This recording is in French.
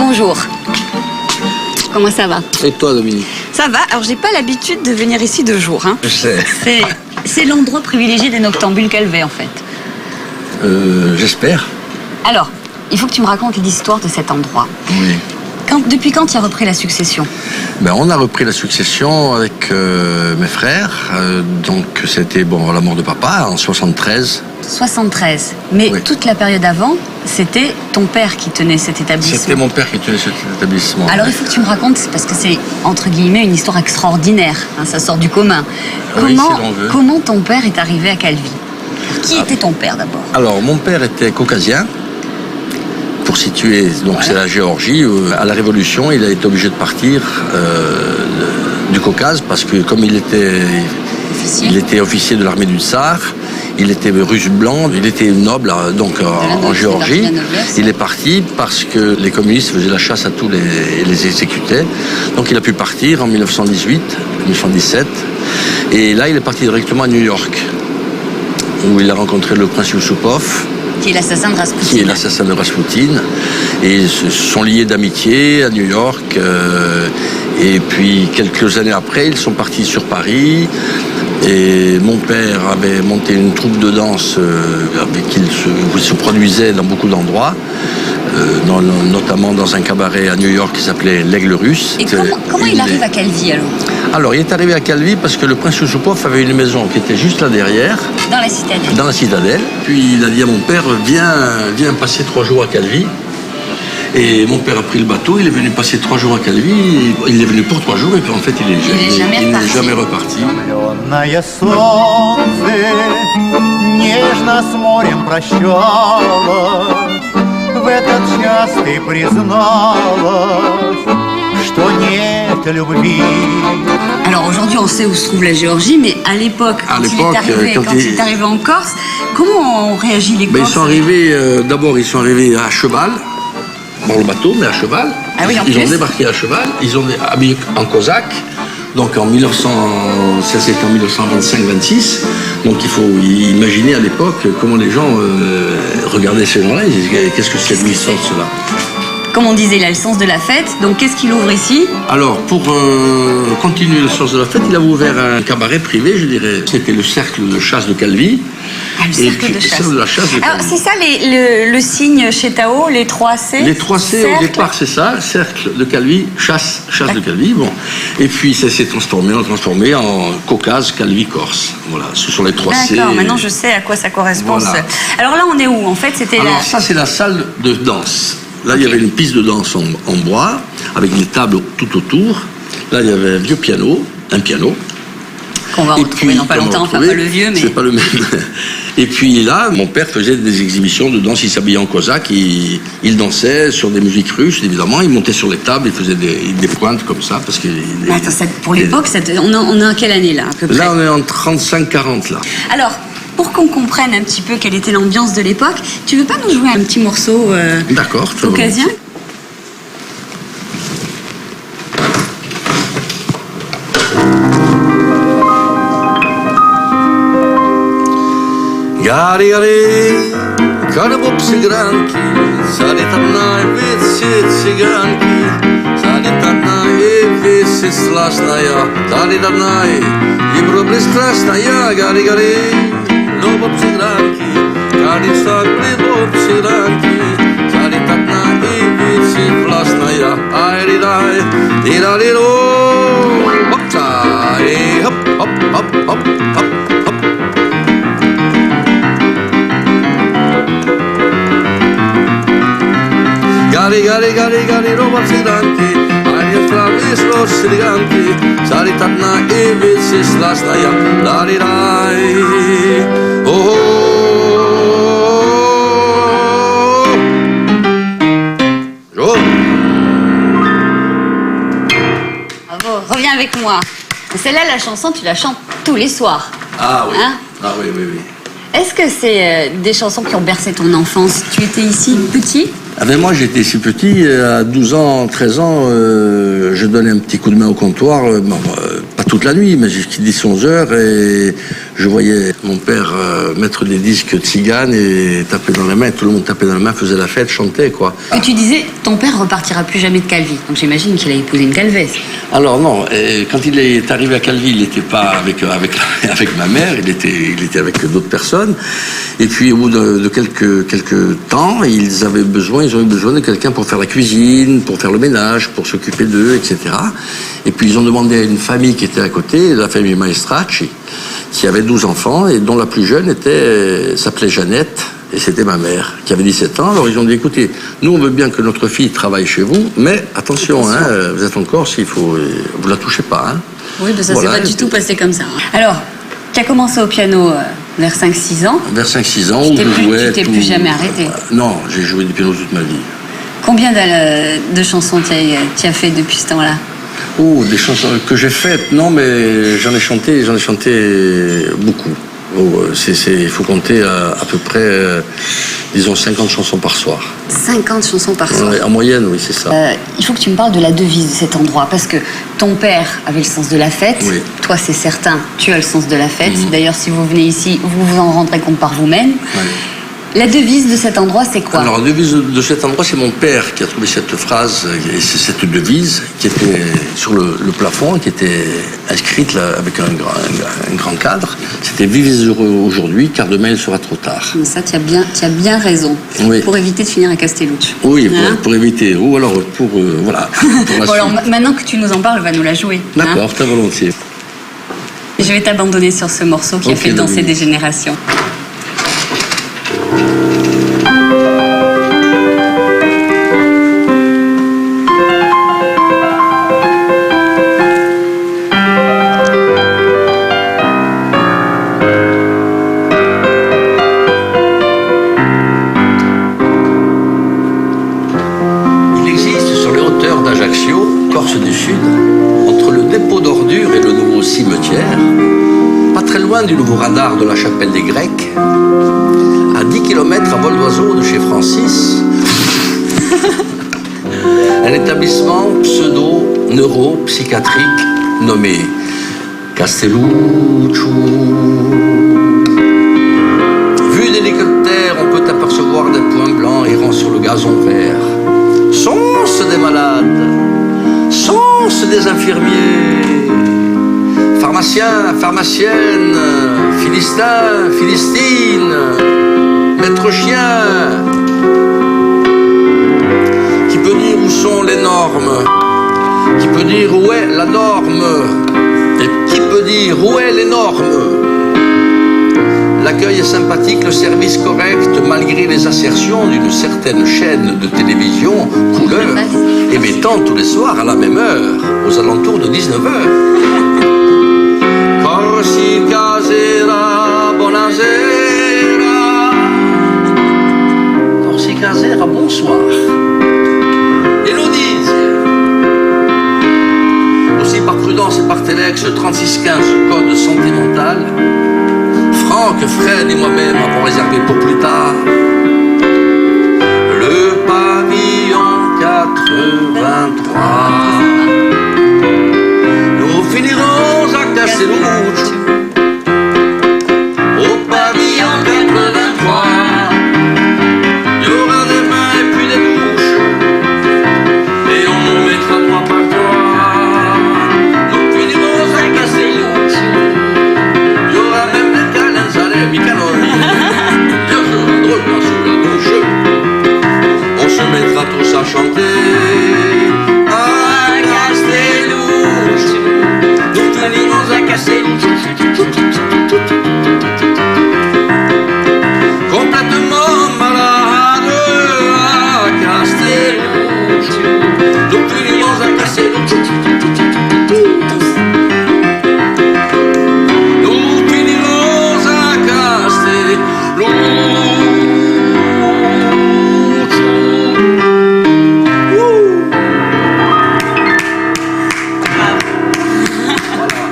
bonjour. Comment ça va? Et toi, Dominique? Ça va. Alors, j'ai pas l'habitude de venir ici de jour. Hein. Je sais. C'est l'endroit privilégié des noctambules calvés, en fait. J'espère. Alors, il faut que tu me racontes l'histoire de cet endroit. Oui. Depuis quand tu as repris la succession? On a repris la succession avec mes frères. Donc, c'était la mort de papa en 73. 73. Mais oui. Toute la période avant, c'était ton père qui tenait cet établissement. C'était mon père qui tenait cet établissement. Alors, il faut que tu me racontes, parce que c'est, entre guillemets, une histoire extraordinaire. Hein, ça sort du commun. Comment ton père est arrivé à Calvi? Qui était ton père, d'abord? Alors, mon père était caucasien. Pour situer, donc c'est la Géorgie. À la Révolution, il a été obligé de partir du Caucase parce que comme il était officier de l'armée du Tsar, il était russe blanc, il était noble donc en Géorgie. Il est parti parce que les communistes faisaient la chasse à tous et les exécutaient. Donc il a pu partir en 1918, 1917. Et là, il est parti directement à New York, où il a rencontré le prince Yusupov. Qui est l'assassin de Rasputin. Qui est l'assassin de Rasputin. Et ils se sont liés d'amitié à New York. Et puis, quelques années après, ils sont partis sur Paris. Et mon père avait monté une troupe de danse avec qui il se produisait dans beaucoup d'endroits. Notamment dans un cabaret à New York qui s'appelait l'Aigle Russe. Et comment il arrive à Calvi alors? Alors, il est arrivé à Calvi parce que le prince Yusupov avait une maison qui était juste là derrière. Dans la citadelle. Dans la citadelle. Puis il a dit à mon père, viens passer 3 jours à Calvi. Et mon père a pris le bateau, il est venu passer 3 jours à Calvi. Il est venu pour 3 jours et puis en fait il n'est jamais reparti. В этот час ты призналась, что нет любви. Alors aujourd'hui, on sait où se trouve la Géorgie, mais à l'époque, quand il est arrivé en Corse, comment ont réagi les Corses? D'abord, ils sont arrivés à cheval, dans le bateau, mais à cheval. Ah oui, ils ont débarqué à cheval, ils ont habillé en cosaque. Donc ça c'était en 1925-26. Donc il faut imaginer à l'époque comment les gens regardaient ces gens-là. Ils disaient, qu'est-ce que c'est lui sort cela? Comme on disait, il a le sens de la fête. Donc qu'est-ce qu'il ouvre ici? Alors pour continuer le sens de la fête, il a ouvert un cabaret privé, je dirais. C'était le cercle de chasse de Calvi. Ah, le cercle de chasse. De la chasse de Alors c'est ça le signe chez Tao, les 3 C? Les 3 C au départ c'est ça, cercle de Calvi, chasse de Calvi. Bon. Et puis ça s'est transformé en Caucase, Calvi, Corse. Voilà, ce sont les 3 C. D'accord, maintenant je sais à quoi ça correspond. Voilà. Alors là on est où? En fait ça c'est la salle de danse. Là, il y avait une piste de danse en bois, avec des tables tout autour. Là, il y avait un vieux piano, qu'on va retrouver dans pas longtemps, enfin pas le vieux, mais... C'est pas le même. Et puis là, mon père faisait des exhibitions de danse, il s'habillait en cosaque, il dansait sur des musiques russes, évidemment, il montait sur les tables, il faisait des pointes comme ça, parce que... Attends, pour l'époque, on est en quelle année, là, à peu près? Là, on est en 35-40, là. Alors, pour qu'on comprenne un petit peu quelle était l'ambiance de l'époque, tu veux pas nous jouer un petit morceau caucasien? Gari gari, karabop cigranki, salitarnai vitsi ciganki, salitarnai vitsi slasnaya, salitarnai ibro strasnaya, gari gari, lobop cigranki, gari sabribop cigranki, salitarnai vitsi slasnaya, airidai, iradiro, hop, hop, hop, hop, hop. Gari, roba ciganti, aria travis los ciganti, saritatna ivis islasnaya, larirai, oh. Bravo, reviens avec moi. Celle-là, la chanson, tu la chantes tous les soirs. Ah oui, hein? Ah oui. Est-ce que c'est des chansons qui ont bercé ton enfance? Tu étais ici petit? Moi, j'étais si petit, à 12 ans, 13 ans, je donnais un petit coup de main au comptoir, pas toute la nuit, mais jusqu'à 10-11 heures, et Je voyais mon père mettre des disques tziganes et taper dans la main. Tout le monde tapait dans la main, faisait la fête, chantait, quoi. Et tu disais, ton père repartira plus jamais de Calvi. Donc j'imagine qu'il a épousé une calvesse. Alors non, quand il est arrivé à Calvi, il n'était pas avec ma mère, il était avec d'autres personnes. Et puis au bout de quelques temps, ils ont eu besoin de quelqu'un pour faire la cuisine, pour faire le ménage, pour s'occuper d'eux, etc. Et puis ils ont demandé à une famille qui était à côté, la famille Maestracci, qui avait 12 enfants et dont la plus jeune s'appelait Jeannette, et c'était ma mère, qui avait 17 ans. Alors ils ont dit, écoutez, nous on veut bien que notre fille travaille chez vous, mais attention. Vous êtes en Corse, vous la touchez pas. Hein. Oui, mais ça s'est pas du tout passé comme ça. Alors, tu as commencé au piano vers 5-6 ans. Vers 5-6 ans, où je jouais. Tu t'es plus jamais arrêté. Non, j'ai joué du piano toute ma vie. Combien de chansons tu as fait depuis ce temps-là? Oh, des chansons que j'ai faites, non, mais j'en ai chanté beaucoup. Il faut compter à peu près, disons, 50 chansons par soir. 50 chansons par soir. En moyenne, oui, c'est ça. Il faut que tu me parles de la devise de cet endroit, parce que ton père avait le sens de la fête. Oui. Toi, c'est certain, tu as le sens de la fête. D'ailleurs, si vous venez ici, vous vous en rendrez compte par vous-même. Oui. La devise de cet endroit, c'est quoi? Alors, la devise de cet endroit, c'est mon père qui a trouvé cette phrase, et c'est cette devise qui était sur le plafond, qui était inscrite là, avec un grand cadre. C'était « Vivez heureux aujourd'hui, car demain il sera trop tard ». Ça, tu as bien raison. Oui. Pour éviter de finir à Castellucci. Oui, pour éviter. Ou alors voilà. Bon, alors maintenant que tu nous en parles, va nous la jouer. D'accord, très volontiers. Je vais t'abandonner sur ce morceau qui a fait danser des générations. Corse du Sud, entre le dépôt d'ordures et le nouveau cimetière, pas très loin du nouveau radar de la chapelle des Grecs, à 10 km à vol d'oiseau de chez Francis, un établissement pseudo-neuropsychiatrique nommé Castellucci. Vu d'hélicoptère, on peut apercevoir des points blancs errant sur le gazon vert. Sont-ce des malades? Sont-ce des infirmiers? Pharmaciens, pharmaciennes, philistins, philistines, maîtres chiens. Qui peut dire où sont les normes? Qui peut dire où est la norme? Et qui peut dire où est les normes? L'accueil est sympathique, le service correct, malgré les assertions d'une certaine chaîne de télévision couleur, émettant tous les soirs à la même heure, aux alentours de 19h. Corsica sera, buonasera. Corsica sera, bonsoir. Élodie. Aussi par prudence et par téléx, 3615, code santé mentale. Franck, Fred et moi-même avons réservé pour plus tard le pavillon 83. Nous finirons à Castellucci au pavillon 83. Il y aura des mains et puis des bouches et on nous mettra droit par droit. Nous finirons à Castellucci. Il y aura même des Micanoli, bien sûr, drôlement sous la douche. On se mettra tous à chanter.